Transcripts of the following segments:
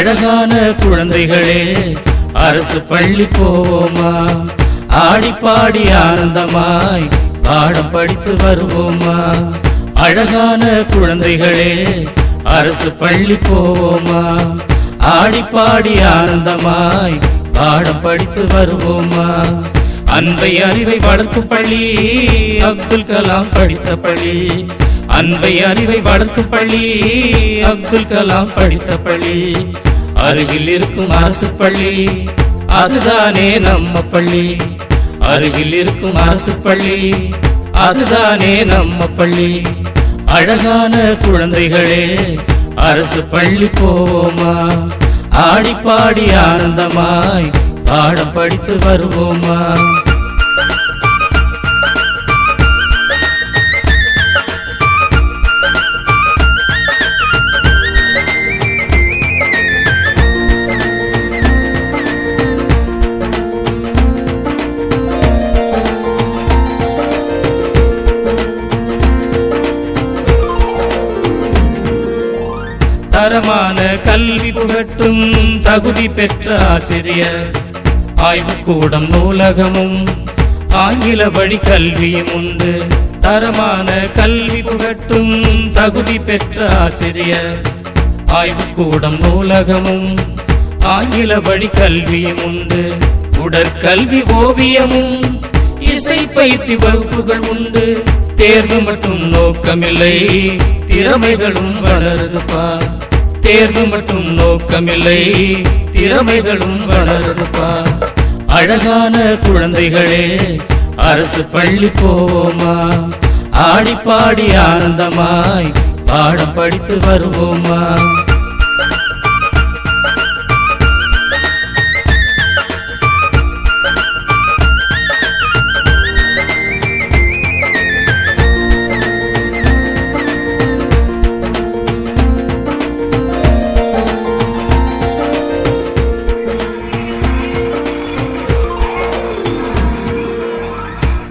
அழகான குழந்தைகளே அரசு பள்ளி போவோமா, ஆடி பாடி ஆனந்தமாய் பாடம் படித்து வருவோமா. அழகான குழந்தைகளே அரசு பள்ளி போவோமா, ஆடி பாடி ஆனந்தமாய் பாடம் படித்து வருவோமா. அன்பை அறிவை வளர்க்கும் பள்ளி அப்துல் கலாம் படித்த பள்ளி, அன்பை அறிவை வளர்க்கும் பள்ளி அப்துல் கலாம் படித்த பள்ளி. அருகில் இருக்கும் அரசு பள்ளி அதுதானே நம்ம பள்ளி, அருகில் இருக்கும் அரசு பள்ளி அதுதானே நம்ம பள்ளி. அழகான குழந்தைகளே அரசு பள்ளி போவோமா, ஆடி பாடி ஆனந்தமாய் பாடம் படித்து வருவோமா. தரமான கல்வி புகட்டும் தகுதி பெற்ற ஆசிரியர், ஆய்வுக்கூடம் நூலகமும் ஆங்கில வழி கல்வியும் உண்டு. தரமான கல்வி புகட்டும் தகுதி பெற்ற ஆசிரியர், ஆய்வுக்கூடம் நூலகமும் ஆங்கில வழி கல்வியும் உண்டு. உடற்கல்வி ஓவியமும் இசை பயிற்சி வகுப்புகள் உண்டு. தேர்வு மட்டும் நோக்கமில்லை திறமைகளும் வளருதுப்பா, தேர்வு மட்டும் நோக்கமில்லை திறமைகளும் வளருதுப்பா. அழகான குழந்தைகளே அரசு பள்ளி போவோமா, ஆடி பாடி ஆனந்தமாய் பாடம் படித்து வருவோமா.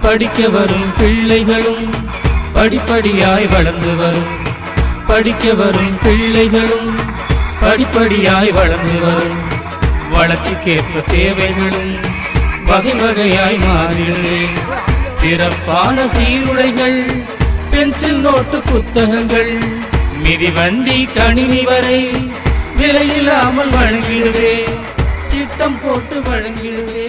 படிக்க வரும் பிள்ளைகளும் படிப்படியாய் வளர்ந்து வரும், படிக்க வரும் பிள்ளைகளும் படிப்படியாய் வளர்ந்து வரும். வளர்ச்சிக்கேற்ற தேவைகளும் வகை வகையாய் மாறிடுது. சிறப்பான சீருடைகள், பென்சில் நோட்டு புத்தகங்கள், மிதிவண்டி கணினி வரை விலையில்லாமல் வழங்கிடுதே, திட்டம் போட்டு வழங்கிடுதே.